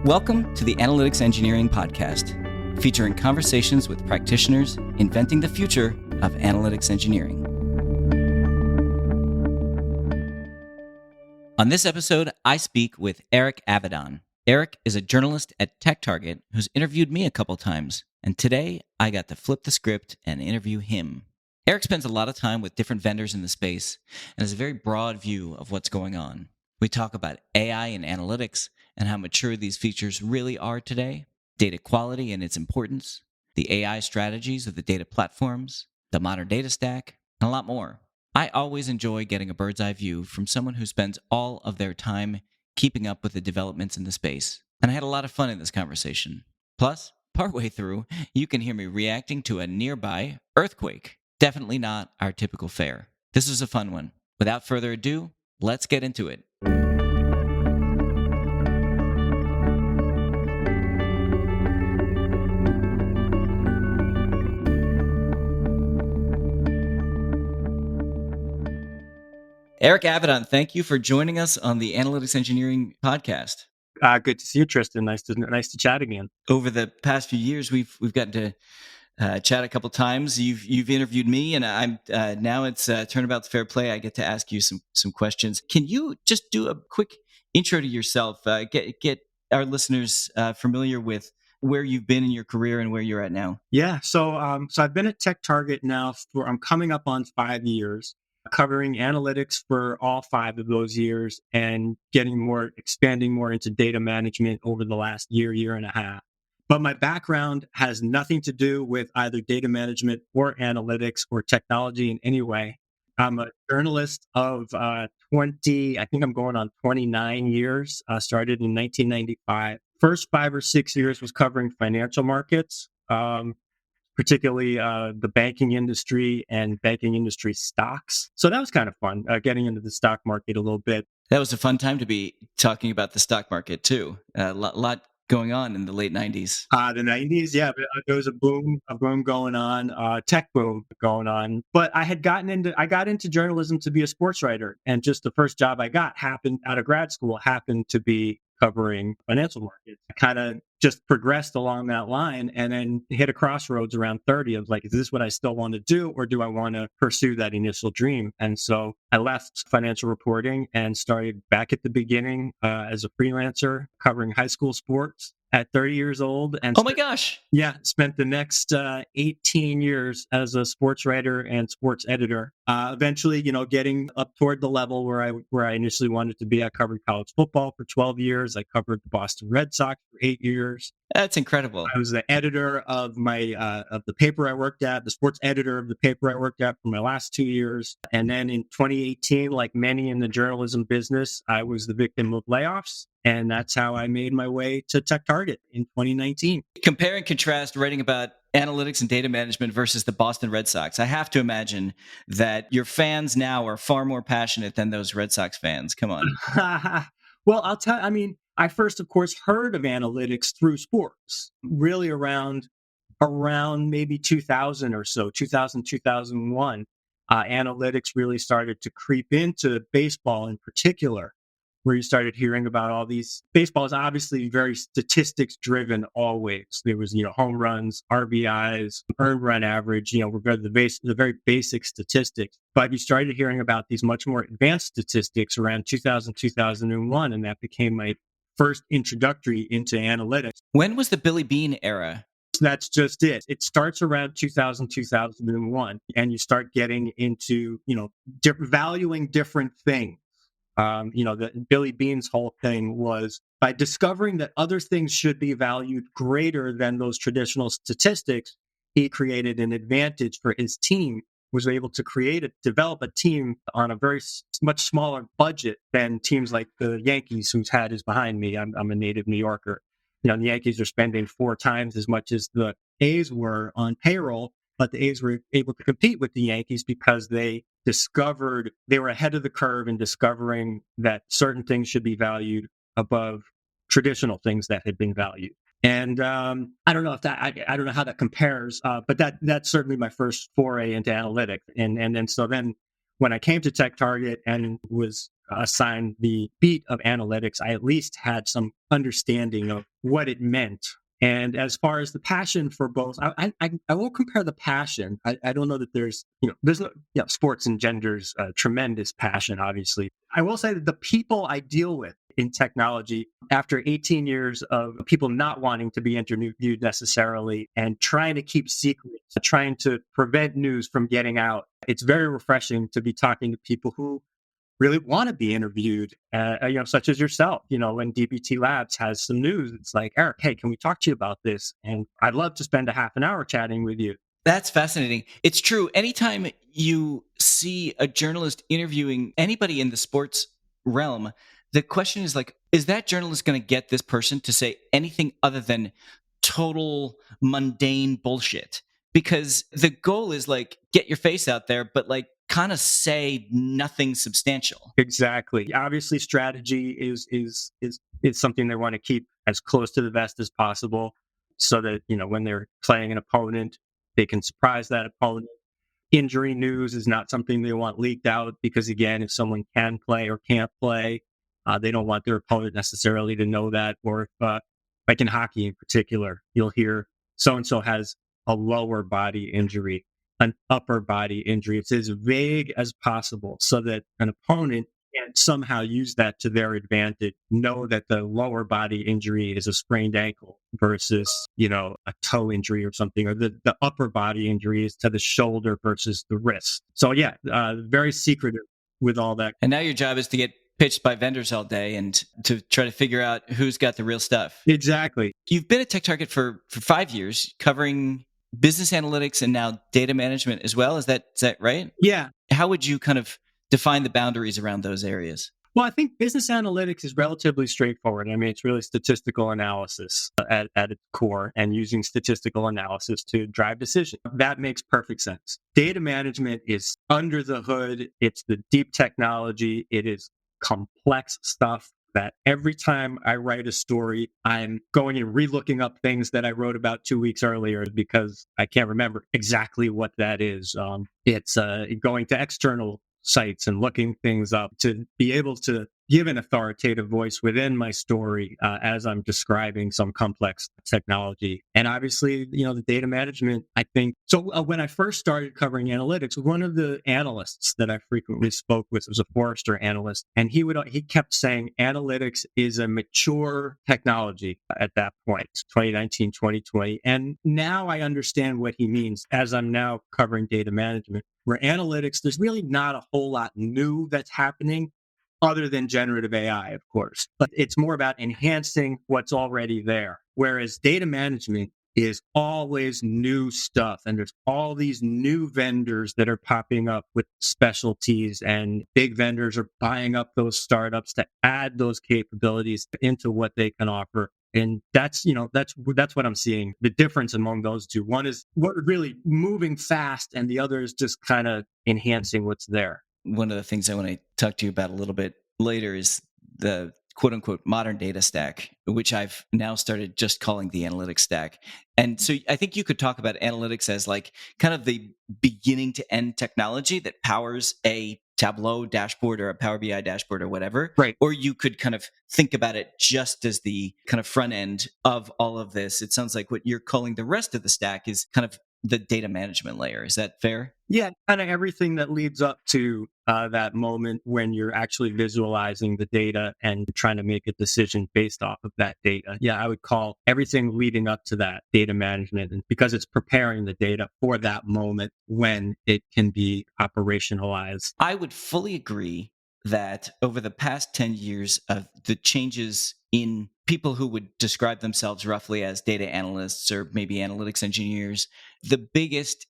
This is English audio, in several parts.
Welcome to the Analytics Engineering Podcast, featuring conversations with practitioners inventing the future of analytics engineering. On this episode, I speak with Eric Avedon. Eric is a journalist at TechTarget who's interviewed me a couple times, and today I got to flip the script and interview him. Eric spends a lot of time with different vendors in the space and has a very broad view of what's going on. We talk about AI and analytics and how mature these features really are today, data quality and its importance, the AI strategies of the data platforms, the modern data stack, and a lot more. I always enjoy getting a bird's eye view from someone who spends all of their time keeping up with the developments in the space, and I had a lot of fun in this conversation. Plus, partway through, you can hear me reacting to a nearby earthquake. Definitely not our typical fare. This was a fun one. Without further ado, let's get into it. Eric Avedon, thank you for joining us on the Analytics Engineering Podcast. Good to see you, Tristan. Nice to chat again. Over the past few years, we've gotten to chat a couple times. You've interviewed me, and I'm now it's turnabout's fair play. I get to ask you some questions. Can you just do a quick intro to yourself? Get our listeners familiar with where you've been in your career and where you're at now. Yeah. So I've been at TechTarget now I'm coming up on 5 years, covering analytics for all 5 of those years and expanding more into data management over the last year and a half. But my background has nothing to do with either data management or analytics or technology in any way. I'm a journalist of 20, I think I'm going on 29 years, started in 1995. First 5 or 6 years was covering financial markets, particularly the banking industry and banking industry stocks. So that was kind of fun, getting into the stock market a little bit. That was a fun time to be talking about the stock market too. A lot going on in the late 90s. The 90s, yeah, there was a boom going on, tech boom going on. But I got into journalism to be a sports writer, and just the first job I got happened out of grad school happened to be covering financial markets. I kind of just progressed along that line and then hit a crossroads around 30 of like, is this what I still want to do, or do I want to pursue that initial dream? And so I left financial reporting and started back at the beginning as a freelancer covering high school sports at 30 years old. And oh my gosh. Yeah, spent the next 18 years as a sports writer and sports editor. Eventually, getting up toward the level where I initially wanted to be. I covered college football for 12 years. I covered the Boston Red Sox for 8 years. That's incredible. I was the editor of of the paper I worked at, the sports editor of the paper I worked at for my last 2 years. And then in 2018, like many in the journalism business, I was the victim of layoffs. And that's how I made my way to TechTarget in 2019. Compare and contrast writing about analytics and data management versus the Boston Red Sox. I have to imagine that your fans now are far more passionate than those Red Sox fans. Come on. Well, I first, of course, heard of analytics through sports, really around maybe 2000 or so, 2001. Analytics really started to creep into baseball in particular, where you started hearing about all these. Baseball is obviously very statistics driven always. There was, home runs, RBIs, earned run average, the very basic statistics. But you started hearing about these much more advanced statistics around 2000, 2001, and that became my first introductory into analytics. When was the Billy Beane era? That's just it. It starts around 2000, 2001, and you start getting into, valuing different things. The Billy Beane's whole thing was by discovering that other things should be valued greater than those traditional statistics, he created an advantage for his team, was able to develop a team on a very much smaller budget than teams like the Yankees, whose hat is behind me. I'm a native New Yorker. The Yankees are spending 4 times as much as the A's were on payroll, but the A's were able to compete with the Yankees because they were ahead of the curve in discovering that certain things should be valued above traditional things that had been valued. And I don't know I don't know how that compares, but that's certainly my first foray into analytics. And then when I came to TechTarget and was assigned the beat of analytics, I at least had some understanding of what it meant. And as far as the passion for both, I won't compare the passion. I don't know that there's no, sports engenders tremendous passion, obviously. I will say that the people I deal with in technology, after 18 years of people not wanting to be interviewed necessarily and trying to keep secrets, trying to prevent news from getting out, it's very refreshing to be talking to people who really want to be interviewed, such as yourself. When DBT Labs has some news, it's like, Eric, hey, can we talk to you about this? And I'd love to spend a half an hour chatting with you. That's fascinating. It's true. Anytime you see a journalist interviewing anybody in the sports realm, the question is like, is that journalist going to get this person to say anything other than total mundane bullshit? Because the goal is like, get your face out there, but like kind of say nothing substantial. Exactly. Obviously, strategy is something they want to keep as close to the vest as possible, so that when they're playing an opponent, they can surprise that opponent. Injury news is not something they want leaked out, because again, if someone can play or can't play, they don't want their opponent necessarily to know that. Or if, like in hockey in particular, you'll hear so and so has a lower body injury, an upper body injury. It's as vague as possible so that an opponent can somehow use that to their advantage, know that the lower body injury is a sprained ankle versus, a toe injury or something, or the upper body injury is to the shoulder versus the wrist. So yeah, very secretive with all that. And now your job is to get pitched by vendors all day and to try to figure out who's got the real stuff. Exactly. You've been at TechTarget for 5 years, covering business analytics and now data management as well. Is that right? Yeah. How would you kind of define the boundaries around those areas? Well, I think business analytics is relatively straightforward. I mean, it's really statistical analysis at its core, and using statistical analysis to drive decisions. That makes perfect sense. Data management is under the hood. It's the deep technology. It is complex stuff that every time I write a story, I'm going and relooking up things that I wrote about 2 weeks earlier because I can't remember exactly what that is. It's going to external sites and looking things up to be able to give an authoritative voice within my story as I'm describing some complex technology. And obviously, the data management, I think. So when I first started covering analytics, one of the analysts that I frequently spoke with was a Forrester analyst, and he kept saying analytics is a mature technology at that point, 2019, 2020. And now I understand what he means as I'm now covering data management, where analytics, there's really not a whole lot new that's happening, other than generative AI, of course. But it's more about enhancing what's already there. Whereas data management is always new stuff. And there's all these new vendors that are popping up with specialties, and big vendors are buying up those startups to add those capabilities into what they can offer. And that's what I'm seeing. The difference among those two. One is what really moving fast, and the other is just kind of enhancing what's there. One of the things I want to talk to you about a little bit later is the quote unquote modern data stack, which I've now started just calling the analytics stack. And so I think you could talk about analytics as like kind of the beginning to end technology that powers a Tableau dashboard or a Power BI dashboard or whatever. Right. Or you could kind of think about it just as the kind of front end of all of this. It sounds like what you're calling the rest of the stack is kind of the data management layer. Is that fair? Yeah, kind of everything that leads up to that moment when you're actually visualizing the data and trying to make a decision based off of that data. Yeah, I would call everything leading up to that data management, and because it's preparing the data for that moment when it can be operationalized. I would fully agree that over the past 10 years of the changes in people who would describe themselves roughly as data analysts or maybe analytics engineers, the biggest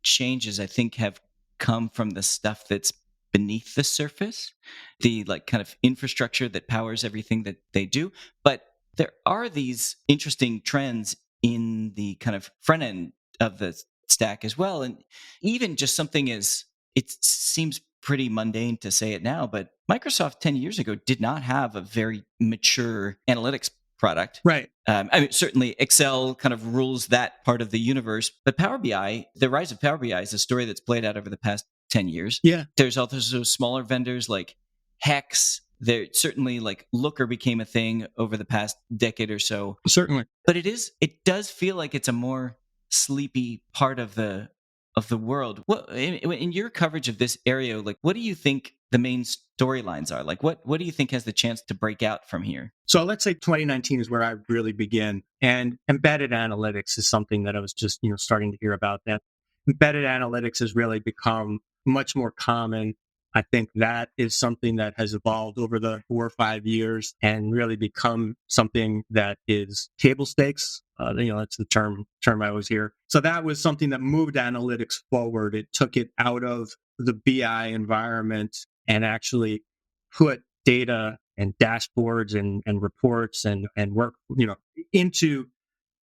changes I think have come from the stuff that's beneath the surface, the like kind of infrastructure that powers everything that they do. But there are these interesting trends in the kind of front end of the stack as well. And even just something as, it seems pretty mundane to say it now, but Microsoft 10 years ago did not have a very mature analytics product. Right. I mean, certainly Excel kind of rules that part of the universe, but Power BI, the rise of Power BI is a story that's played out over the past 10 years. Yeah. There's also smaller vendors like Hex. There certainly like Looker became a thing over the past decade or so. Certainly. But it does feel like it's a more sleepy part of the world. What in your coverage of this area, like what do you think the main storylines are? Like what do you think has the chance to break out from here? So let's say 2019 is where I really begin. And embedded analytics is something that I was just, starting to hear about. That embedded analytics has really become much more common. I think that is something that has evolved over the 4 or 5 years and really become something that is table stakes. That's the term I always hear. So that was something that moved analytics forward. It took it out of the BI environment and actually put data and dashboards and reports and work, into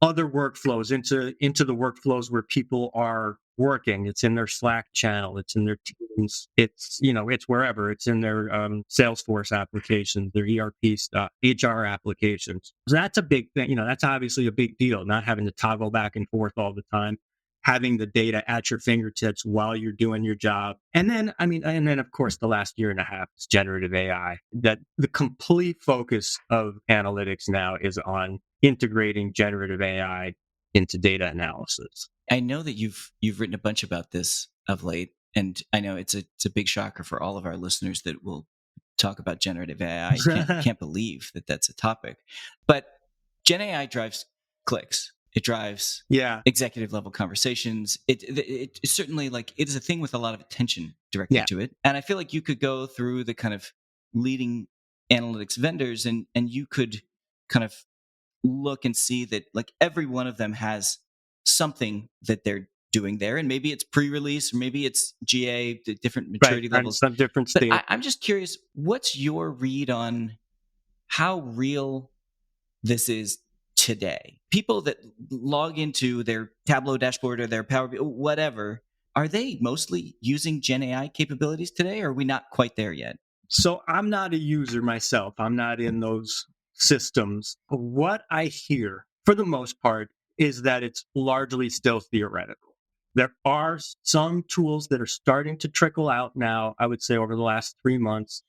other workflows, into the workflows where people are working. It's in their Slack channel, it's in their Teams, it's wherever, it's in their Salesforce applications, their ERP stuff, HR applications. So that's a big thing. That's obviously a big deal, not having to toggle back and forth all the time, having the data at your fingertips while you're doing your job. And then of course the last year and a half is generative AI. That the complete focus of analytics now is on integrating generative AI into data analysis. I know that you've written a bunch about this of late, and I know it's a big shocker for all of our listeners that we'll talk about generative AI. Can't believe that that's a topic. But Gen AI drives clicks. It drives executive level conversations. It certainly like it is a thing with a lot of attention directed to it. And I feel like you could go through the kind of leading analytics vendors and you could kind of look and see that like every one of them has something that they're doing there. And maybe it's pre-release, or maybe it's GA, different maturity levels. Some different But state. I'm just curious, what's your read on how real this is today? People that log into their Tableau dashboard or their Power BI, whatever, are they mostly using Gen AI capabilities today, or are we not quite there yet? So I'm not a user myself. I'm not in those systems. What I hear, for the most part, is that it's largely still theoretical. There are some tools that are starting to trickle out now, I would say over the last 3 months.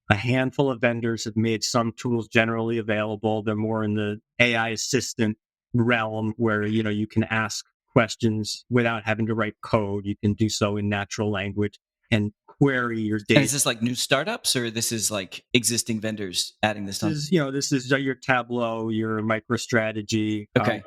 A handful of vendors have made some tools generally available. They're more in the AI assistant realm where, you can ask questions without having to write code. You can do so in natural language and query your data. And is this like new startups, or this is like existing vendors adding this on? This is your Tableau, your MicroStrategy, Okay.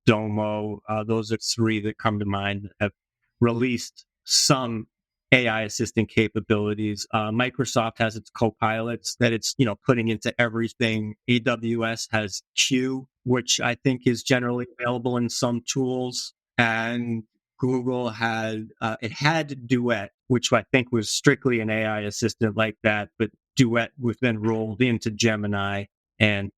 Domo. Those are three that come to mind that have released some AI assistant capabilities. Microsoft has its copilots that it's putting into everything. AWS has Q, which I think is generally available in some tools, and Google had Duet, which I think was strictly an AI assistant like that, but Duet was then rolled into Gemini, and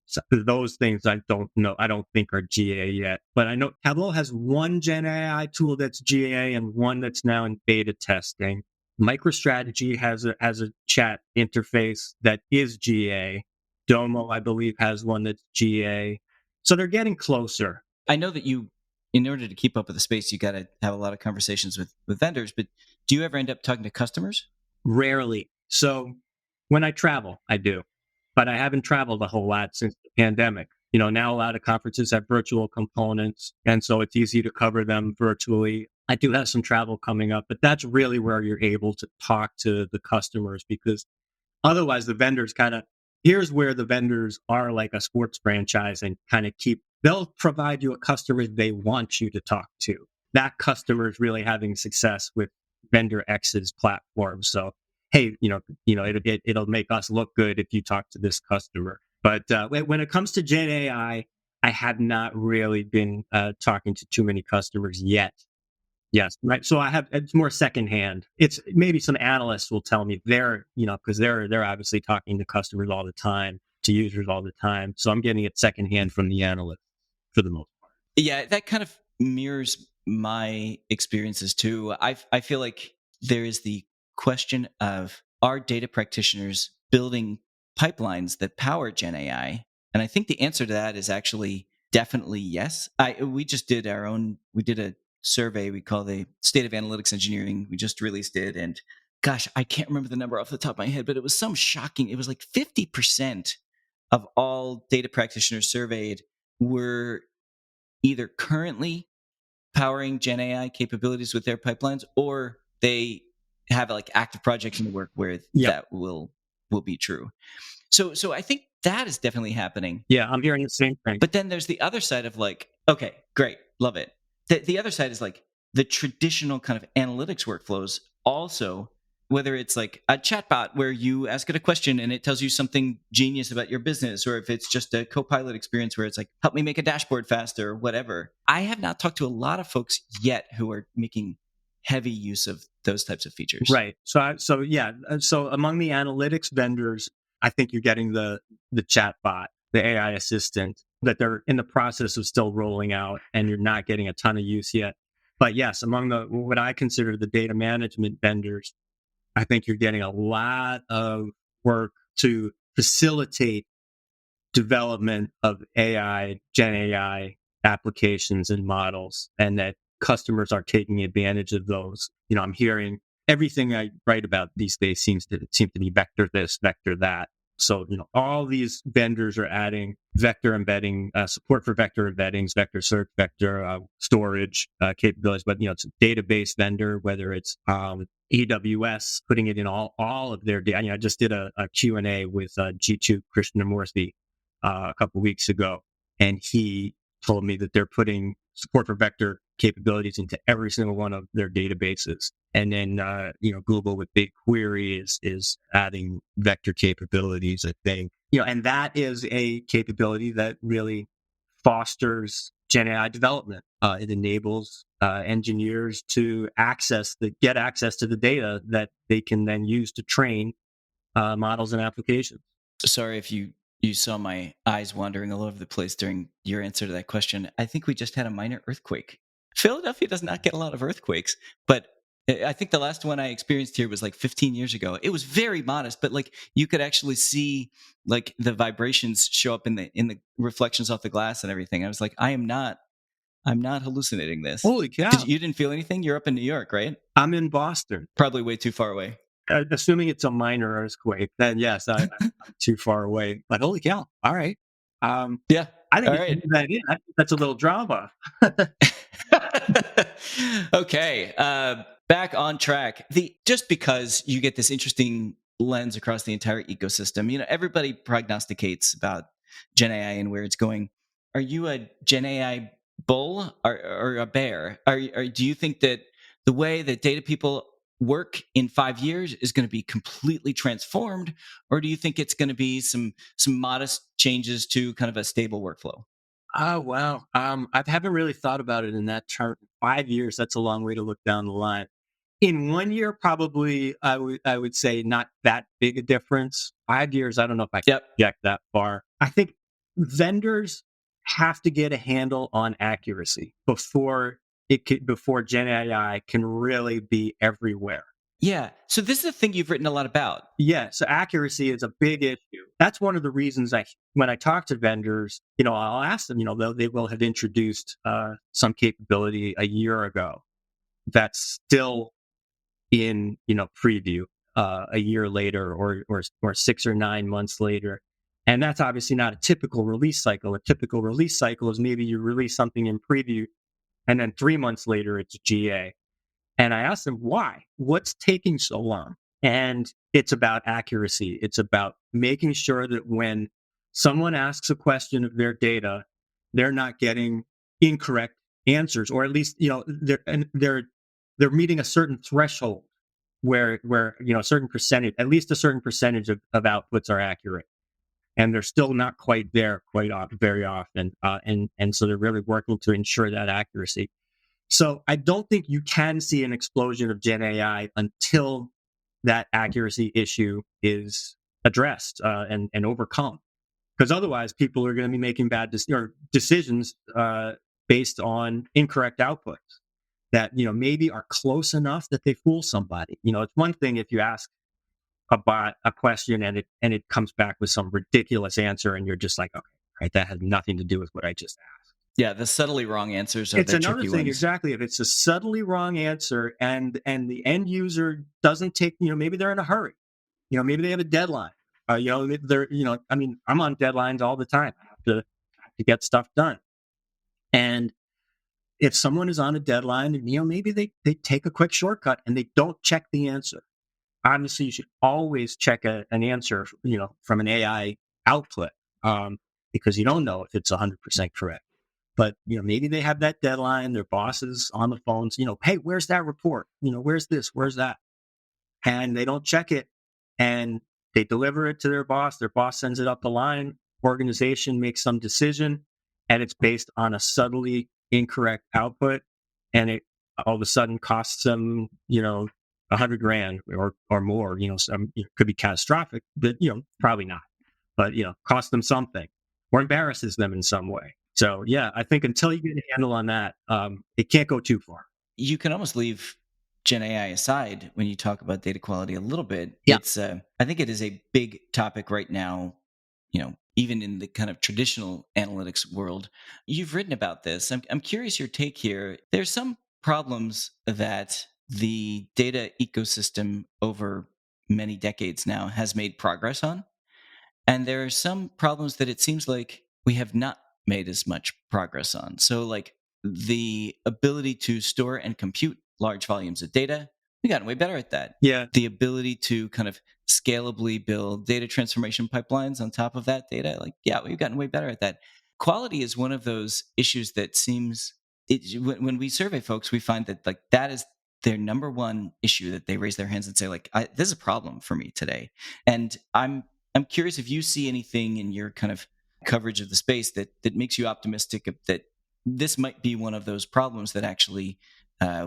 so those things I don't know. I don't think are GA yet, but I know Tableau has one Gen AI tool that's GA and one that's now in beta testing. MicroStrategy has a chat interface that is GA. Domo, I believe, has one that's GA. So they're getting closer. I know that in order to keep up with the space, you got to have a lot of conversations with vendors, but do you ever end up talking to customers? Rarely. So when I travel, I do, but I haven't traveled a whole lot since the pandemic. Now a lot of conferences have virtual components, and so it's easy to cover them virtually. I do have some travel coming up, but that's really where you're able to talk to the customers, because otherwise the vendors here's where the vendors are like a sports franchise and they'll provide you a customer they want you to talk to. That customer is really having success with vendor X's platform. So, hey, it'll make us look good if you talk to this customer. But when it comes to Gen AI, I have not really been talking to too many customers yet. Yes, right. So it's more secondhand. It's maybe some analysts will tell me because they're obviously talking to customers all the time, to users all the time. So I'm getting it secondhand from the analysts for the most part. Yeah, that kind of mirrors my experiences too. I feel like there is the question of, are data practitioners building pipelines that power Gen AI? And I think the answer to that is actually definitely yes. We did a survey we call the State of Analytics Engineering. We just released it, and gosh, I can't remember the number off the top of my head, but it was some shocking. It was like 50% of all data practitioners surveyed were either currently powering Gen AI capabilities with their pipelines, or they have like active projects in the work where Yep. that will be true. So I think that is definitely happening. Yeah, I'm hearing the same thing. But then there's the other side of like, okay, great, love it. The other side is like the traditional kind of analytics workflows also, whether it's like a chatbot where you ask it a question and it tells you something genius about your business, or if it's just a co-pilot experience where it's like, help me make a dashboard faster or whatever. I have not talked to a lot of folks yet who are making heavy use of those types of features. Right. So among the analytics vendors, I think you're getting the chatbot, the AI assistant that they're in the process of still rolling out, and you're not getting a ton of use yet. But yes, among the what I consider the data management vendors, I think you're getting a lot of work to facilitate development of AI, Gen AI applications and models, and that customers are taking advantage of those. I'm hearing everything I write about these days seems to be vector this, vector that. So, all these vendors are adding vector embedding, support for vector embeddings, vector search, vector storage capabilities. But, it's a database vendor, whether it's AWS, putting it in all of their data. I just did a Q&A with G2 Krishnamurthy a couple of weeks ago, and he told me that they're putting support for vector capabilities into every single one of their databases. And then, Google with BigQuery is adding vector capabilities, I think. And that is a capability that really fosters Gen AI development. It enables engineers to get access to the data that they can then use to train models and applications. Sorry if you saw my eyes wandering all over the place during your answer to that question. I think we just had a minor earthquake. Philadelphia does not get a lot of earthquakes, but I think the last one I experienced here was like 15 years ago. It was very modest, but like you could actually see like the vibrations show up in the reflections off the glass and everything. I was like, I'm not hallucinating this. Holy cow. You didn't feel anything? You're up in New York, right? I'm in Boston. Probably way too far away. Assuming it's a minor earthquake, then yes, I'm too far away. But holy cow! All right, yeah, I think all right. that in. That's a little drama. Okay, back on track. Just because you get this interesting lens across the entire ecosystem, everybody prognosticates about Gen AI and where it's going. Are you a Gen AI bull or a bear? Do you think that the way that data people work in 5 years is going to be completely transformed, or do you think it's going to be some modest changes to kind of a stable workflow? Oh wow, I haven't really thought about it in that term. 5 years, that's a long way to look down the line. In 1 year, probably I would say not that big a difference. 5 years, I don't know if I can project that far. I think vendors have to get a handle on accuracy before Gen AI can really be everywhere. Yeah. So this is a thing you've written a lot about. Yeah. So accuracy is a big issue. That's one of the reasons when I talk to vendors, I'll ask them, they will have introduced some capability a year ago that's still in, preview a year later or 6 or 9 months later. And that's obviously not a typical release cycle. A typical release cycle is maybe you release something in preview and then 3 months later it's GA. And I asked them, why? What's taking so long? And it's about accuracy. It's about making sure that when someone asks a question of their data, they're not getting incorrect answers, or at least, they're meeting a certain threshold where a certain percentage, at least a certain percentage of outputs are accurate. And they're still not quite there very often. And so they're really working to ensure that accuracy. So I don't think you can see an explosion of Gen AI until that accuracy issue is addressed and overcome. Because otherwise, people are going to be making bad decisions based on incorrect outputs that maybe are close enough that they fool somebody. It's one thing if you ask a bot a question and it comes back with some ridiculous answer, and you're just like, okay, right, that has nothing to do with what I just asked. Yeah, the subtly wrong answers are It's the another tricky thing, ones. exactly. If it's a subtly wrong answer and the end user doesn't take, maybe they're in a hurry, maybe they have a deadline. They're, I mean, I'm on deadlines all the time. I have to get stuff done. And if someone is on a deadline, and maybe they take a quick shortcut and they don't check the answer. Obviously, you should always check an answer, from an AI output, because you don't know if it's 100% correct. But maybe they have that deadline. Their boss is on the phones. Hey, where's that report? Where's this? Where's that? And they don't check it, and they deliver it to their boss. Their boss sends it up the line. Organization makes some decision, and it's based on a subtly incorrect output, and it all of a sudden costs them, $100,000 or more. Some could be catastrophic, but probably not. But cost them something or embarrasses them in some way. So yeah, I think until you get a handle on that, it can't go too far. You can almost leave Gen AI aside when you talk about data quality a little bit. Yeah. It's I think it is a big topic right now, even in the kind of traditional analytics world. You've written about this. I'm curious your take here. There's some problems that the data ecosystem over many decades now has made progress on. And there are some problems that it seems like we have not made as much progress on. So, like the ability to store and compute large volumes of data, we've gotten way better at that. Yeah. The ability to kind of scalably build data transformation pipelines on top of that data, like, yeah, we've gotten way better at that. Quality is one of those issues that seems, when we survey folks, we find that like that is their number one issue that they raise their hands and say, like, this is a problem for me today. And I'm curious if you see anything in your kind of coverage of the space that makes you optimistic that this might be one of those problems that actually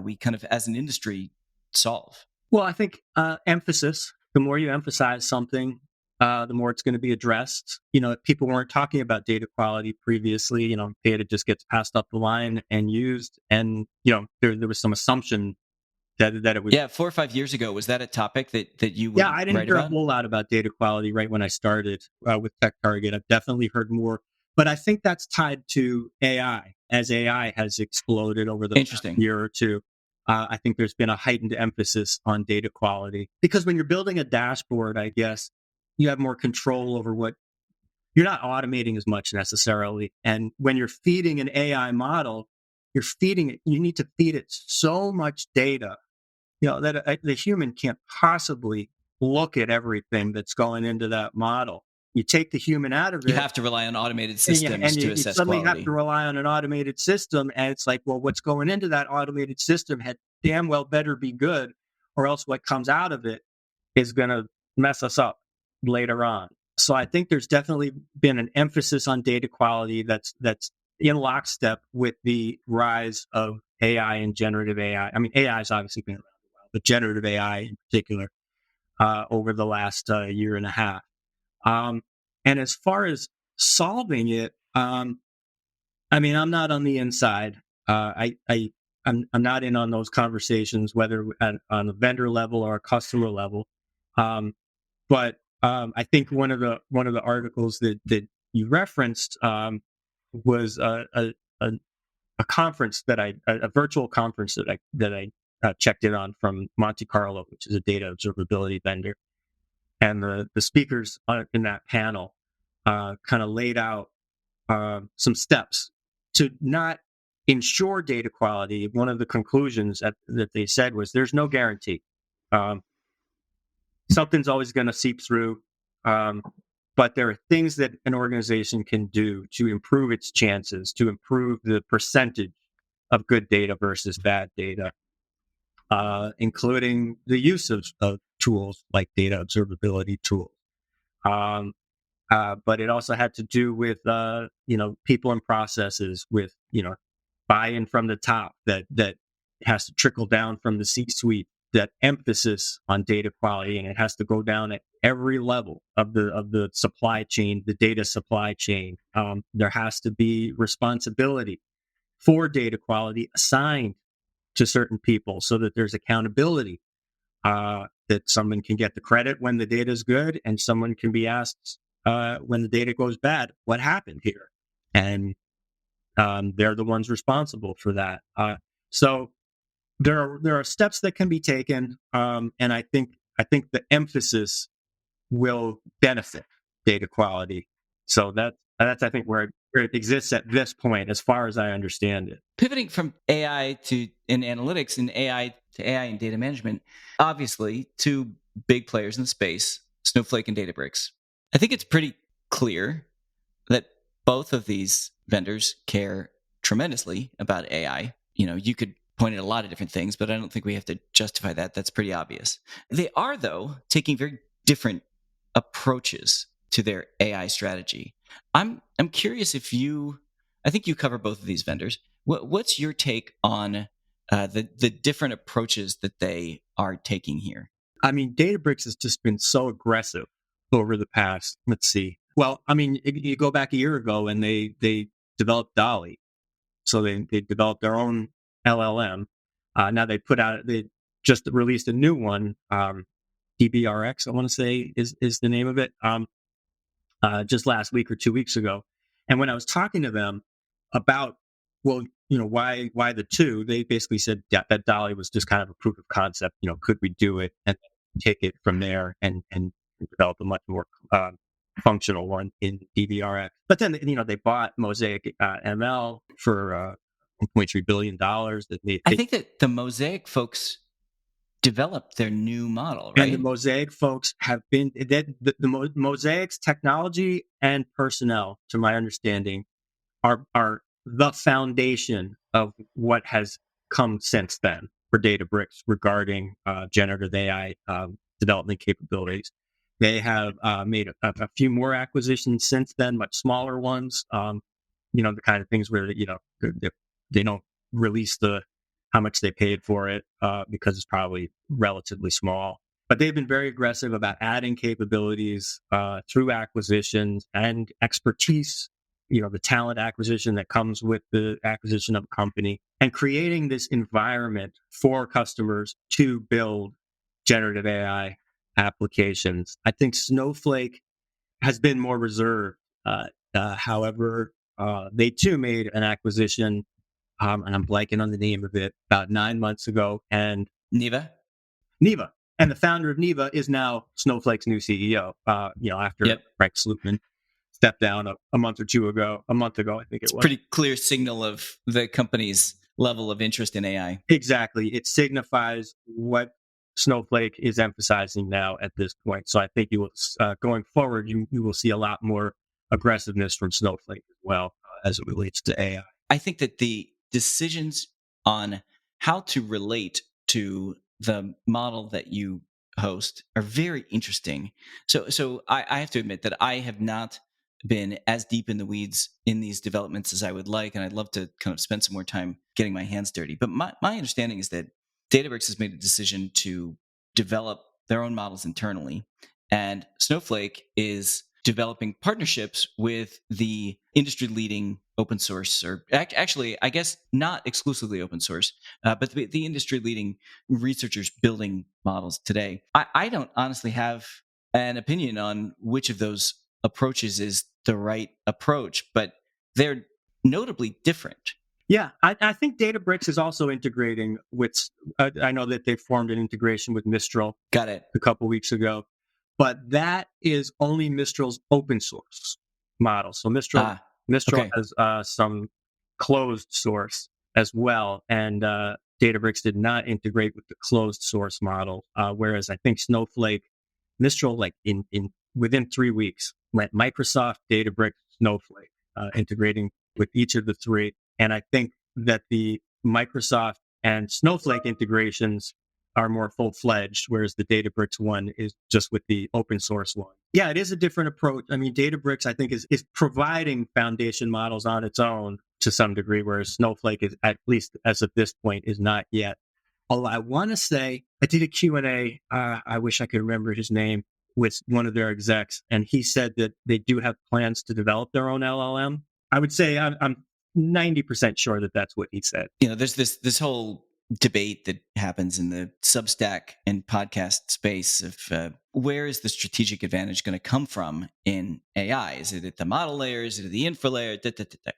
we kind of, as an industry, solve. Well, I think emphasis. The more you emphasize something, the more it's going to be addressed. People weren't talking about data quality previously. Data just gets passed up the line and used, and there was some assumption that it was. Yeah, 4 or 5 years ago, was that a topic that you would Yeah, I didn't write hear a about? whole lot about data quality right when I started with Tech Target. I've definitely heard more, but I think that's tied to AI. As AI has exploded over the past Interesting. year or two, I think there's been a heightened emphasis on data quality because when you're building a dashboard, I guess you have more control over what you're not automating as much necessarily. And when you're feeding an AI model, you need to feed it so much data, that the human can't possibly look at everything that's going into that model. You take the human out of You it, have to rely on automated and systems to you assess suddenly have to quality. rely on an automated system. And it's like, well, what's going into that automated system had damn well better be good, or else what comes out of it is going to mess us up later on. So I think there's definitely been an emphasis on data quality that's in lockstep with the rise of AI and generative AI. I mean, AI has obviously been around a while, but generative AI in particular over the last year and a half. And as far as solving it, I mean, I'm not on the inside. I'm not in on those conversations, whether on a vendor level or a customer level. But I think one of the articles that you referenced was a conference a virtual conference that I checked in on from Monte Carlo, which is a data observability vendor, and the speakers in that panel kind of laid out some steps to not ensure data quality. One of the conclusions that they said was there's no guarantee. Something's always going to seep through. But there are things that an organization can do to improve its chances, to improve the percentage of good data versus bad data, including the use of tools like data observability tools. But it also had to do with people and processes, with buy-in from the top that has to trickle down from the C-suite. That emphasis on data quality, and it has to go down at every level of the supply chain, the data supply chain. There has to be responsibility for data quality assigned to certain people, so that there's accountability. That someone can get the credit when the data is good, and someone can be asked when the data goes bad, what happened here? And They're the ones responsible for that. So there are steps that can be taken, and I think the emphasis will benefit data quality. So that's I think where it exists at this point, as far as I understand it. Pivoting from AI to in analytics and AI to AI and data management, obviously, two big players in the space, Snowflake and Databricks. I think it's pretty clear that both of these vendors care tremendously about AI. You could point at a lot of different things, but I don't think we have to justify that. That's pretty obvious. They are, though, taking very different approaches to their AI strategy. I'm curious if I think you cover both of these vendors. What's your take on the different approaches that they are taking here? I mean, Databricks has just been so aggressive over the past. Let's see. Well, I mean, you go back a year ago and they developed Dolly, so they developed their own LLM. Now they just released a new one, DBRX, I want to say is the name of it, just last week or 2 weeks ago. And when I was talking to them about, well, why the two, they basically said that Dolly was just kind of a proof of concept. Could we do it and take it from there and develop a much more functional one in DBRX? But then they bought Mosaic ML for $1.3 billion. I think that the Mosaic folks developed their new model, right? And the Mosaic folks have been the Mosaic's technology and personnel, to my understanding, are the foundation of what has come since then for Databricks regarding generative AI development capabilities. They have made a few more acquisitions since then, much smaller ones. The kind of things where they don't release how much they paid for it because it's probably relatively small. But they've been very aggressive about adding capabilities through acquisitions and expertise, the talent acquisition that comes with the acquisition of a company, and creating this environment for customers to build generative AI applications. I think Snowflake has been more reserved. However, they too made an acquisition, and I'm blanking on the name of it, about 9 months ago. And Neva. And the founder of Neva is now Snowflake's new CEO, after Frank Slootman stepped down a month ago, I think it was. Pretty clear signal of the company's level of interest in AI. Exactly. It signifies what Snowflake is emphasizing now at this point. So I think you will, going forward, you will see a lot more aggressiveness from Snowflake as well as it relates to AI. I think that the decisions on how to relate to the model that you host are very interesting. So I have to admit that I have not been as deep in the weeds in these developments as I would like, and I'd love to kind of spend some more time getting my hands dirty. But my understanding is that Databricks has made a decision to develop their own models internally, and Snowflake is developing partnerships with the industry-leading open source, or actually, I guess not exclusively open source, but the industry-leading researchers building models today. I don't honestly have an opinion on which of those approaches is the right approach, but they're notably different. Yeah, I think Databricks is also integrating with, I know that they formed an integration with Mistral. Got it. A couple weeks ago. But that is only Mistral's open source model. So Mistral okay. has some closed source as well. And Databricks did not integrate with the closed source model. Whereas I think Mistral, like in within 3 weeks, went Microsoft, Databricks, Snowflake, integrating with each of the three. And I think that the Microsoft and Snowflake integrations are more full-fledged, whereas the Databricks one is just with the open source one. Yeah, it is a different approach. I mean, Databricks, I think, is providing foundation models on its own to some degree, whereas Snowflake is, at least as of this point, is not yet. Although I want to say, I did a Q&A, I wish I could remember his name, with one of their execs, and he said that they do have plans to develop their own LLM. I would say I'm 90% sure that that's what he said. There's this whole debate that happens in the Substack and podcast space of where is the strategic advantage going to come from in AI? Is it at the model layer? Is it at the infra layer? Da, da, da, da.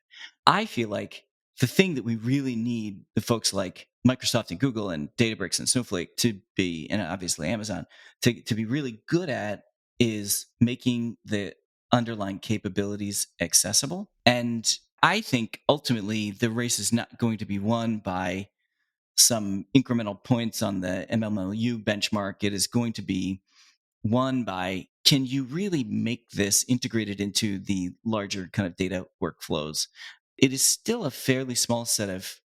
I feel like the thing that we really need the folks like Microsoft and Google and Databricks and Snowflake to be, and obviously Amazon, to be really good at is making the underlying capabilities accessible. And I think ultimately the race is not going to be won by some incremental points on the MMLU benchmark. It is going to be won by, can you really make this integrated into the larger kind of data workflows? It is still a fairly small set of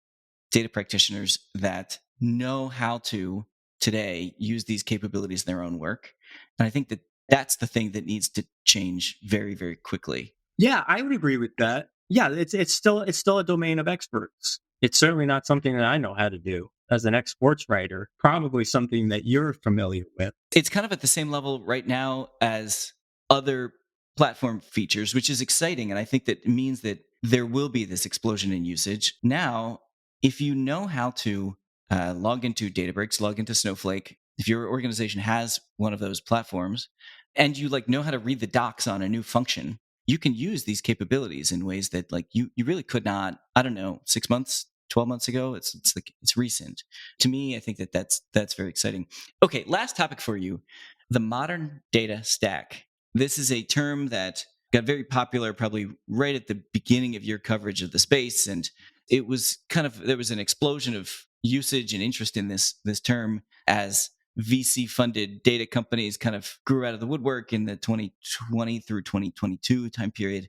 data practitioners that know how to today use these capabilities in their own work. And I think that that's the thing that needs to change very, very quickly. Yeah, I would agree with that. Yeah, it's still a domain of experts. It's certainly not something that I know how to do as an ex-sports writer. Probably something that you're familiar with. It's kind of at the same level right now as other platform features, which is exciting. And I think that means that there will be this explosion in usage. Now, if you know how to log into Databricks, log into Snowflake, if your organization has one of those platforms and you like know how to read the docs on a new function, you can use these capabilities in ways that like you really could not, I don't know, 6 months, 12 months ago. It's like it's recent. To me, I think that that's very exciting. Okay, last topic for you, the modern data stack. This is a term that got very popular probably right at the beginning of your coverage of the space, and it was kind of, there was an explosion of usage and interest in this term as VC funded data companies kind of grew out of the woodwork in the 2020 through 2022 time period.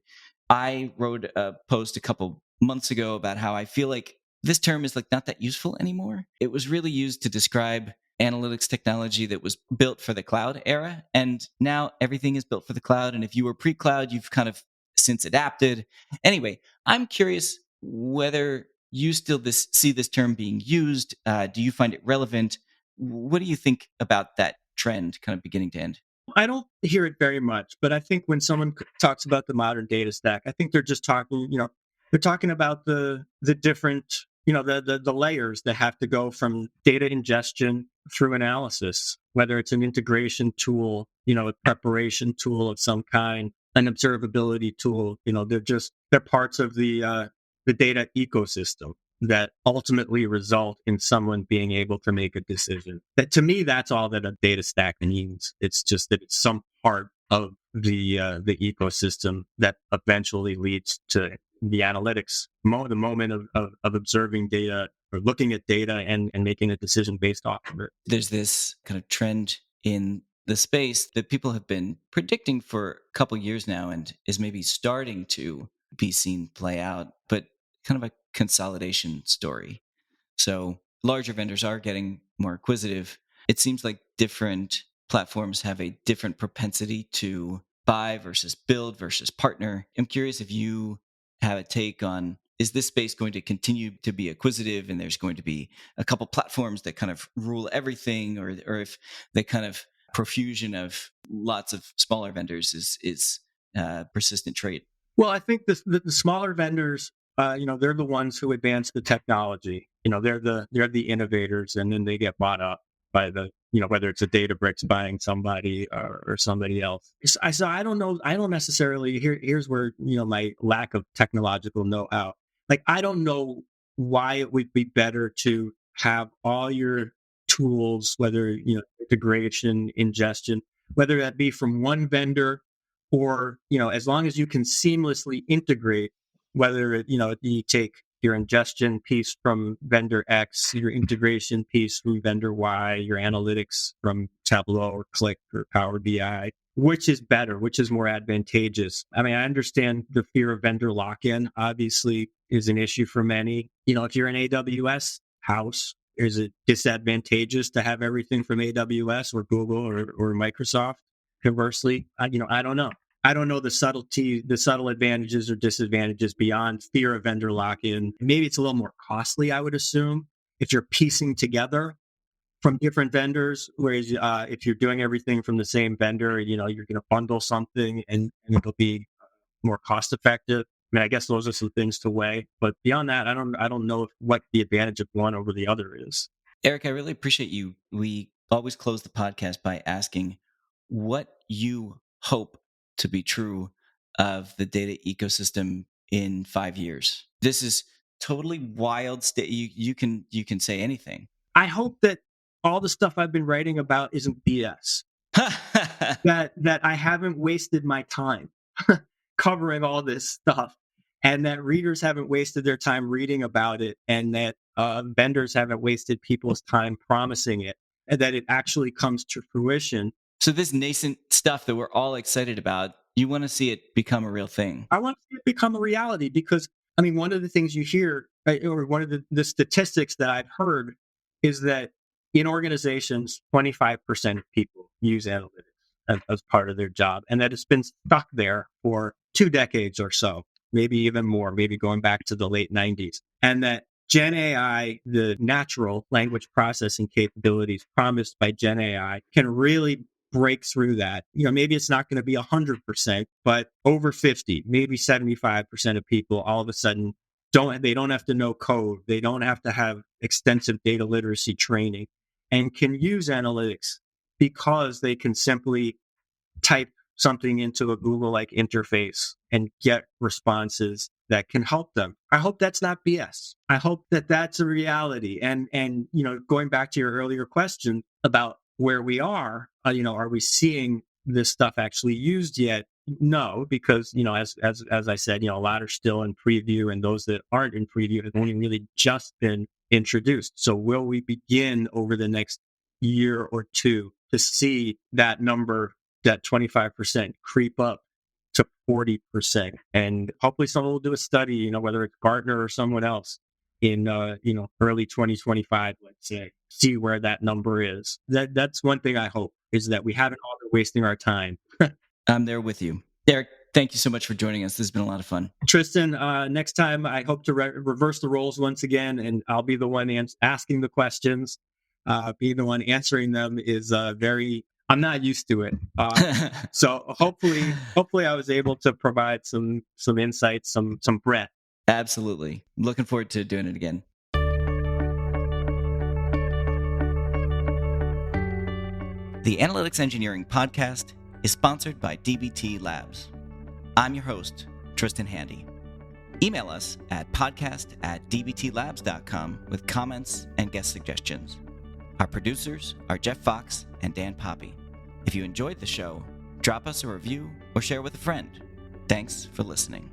I wrote a post a couple months ago about how I feel like this term is like not that useful anymore. It was really used to describe analytics technology that was built for the cloud era. And now everything is built for the cloud. And if you were pre-cloud, you've kind of since adapted. Anyway, I'm curious whether you still see this term being used. Do you find it relevant? What do you think about that trend kind of beginning to end? I don't hear it very much, but I think when someone talks about the modern data stack, I think they're just talking, they're talking about the different, the layers that have to go from data ingestion through analysis, whether it's an integration tool, a preparation tool of some kind, an observability tool, they're parts of the data ecosystem that ultimately result in someone being able to make a decision. That to me, that's all that a data stack means. It's just that it's some part of the ecosystem that eventually leads to the analytics, the moment of observing data or looking at data and making a decision based off of it. There's this kind of trend in the space that people have been predicting for a couple years now and is maybe starting to be seen play out, but kind of a consolidation story. So larger vendors are getting more acquisitive. It seems like different platforms have a different propensity to buy versus build versus partner. I'm curious if you have a take on, is this space going to continue to be acquisitive and there's going to be a couple platforms that kind of rule everything, or if the kind of profusion of lots of smaller vendors is persistent trait? Well, I think the smaller vendors, they're the ones who advance the technology. They're the innovators, and then they get bought up by whether it's a Databricks buying somebody or somebody else. So I don't know. I don't necessarily. Here's where my lack of technological know-how. Like I don't know why it would be better to have all your tools, whether integration, ingestion, whether that be from one vendor or as long as you can seamlessly integrate, whether you take your ingestion piece from vendor X, your integration piece from vendor Y, your analytics from Tableau or Click or Power BI, which is better, which is more advantageous. I mean, I understand the fear of vendor lock-in obviously is an issue for many. If you're an AWS house, is it disadvantageous to have everything from AWS or Google or Microsoft? Conversely, I don't know. I don't know the subtle advantages or disadvantages beyond fear of vendor lock-in. Maybe it's a little more costly, I would assume, if you're piecing together from different vendors. Whereas if you're doing everything from the same vendor, you're going to bundle something and it'll be more cost effective. mean, I guess those are some things to weigh, but beyond that, I don't know what the advantage of one over the other is. Eric, I really appreciate you. We always close the podcast by asking what you hope to be true of the data ecosystem in 5 years. This is totally wild. You can say anything. I hope that all the stuff I've been writing about isn't BS. that I haven't wasted my time covering all this stuff, and that readers haven't wasted their time reading about it, and that vendors haven't wasted people's time promising it, and that it actually comes to fruition. So this nascent stuff that we're all excited about, you want to see it become a real thing. I want to see it become a reality because, I mean, one of the things you hear, or one of the statistics that I've heard is that in organizations, 25% of people use analytics as part of their job, and that it's been stuck there for 2 decades or so, maybe even more, maybe going back to the late 90s. And that Gen AI, the natural language processing capabilities promised by Gen AI, can really break through that. You know, maybe it's not going to be 100%, but over 50, maybe 75% of people all of a sudden don't have to know code. They don't have to have extensive data literacy training and can use analytics because they can simply type something into a Google-like interface and get responses that can help them. I hope that's not BS. I hope that that's a reality. And you know, going back to your earlier question about where we are, you know, are we seeing this stuff actually used yet? No, because, you know, as I said, you know, a lot are still in preview, and those that aren't in preview have only really just been introduced. So will we begin over the next year or two to see that number, that 25%, creep up to 40%? And hopefully someone will do a study, you know, whether it's Gartner or someone else in, you know, early 2025, let's say, see where that number is. That's one thing I hope, is that we haven't all been wasting our time. I'm there with you. Eric, thank you so much for joining us. This has been a lot of fun. Tristan, Next time I hope to reverse the roles once again, and I'll be the one asking the questions. Being the one answering them is I'm not used to it. So hopefully I was able to provide some insights, some breadth. Absolutely. Looking forward to doing it again. The Analytics Engineering Podcast is sponsored by DBT Labs. I'm your host, Tristan Handy. Email us at podcast@dbtlabs.com with comments and guest suggestions. Our producers are Jeff Fox and Dan Poppy. If you enjoyed the show, drop us a review or share with a friend. Thanks for listening.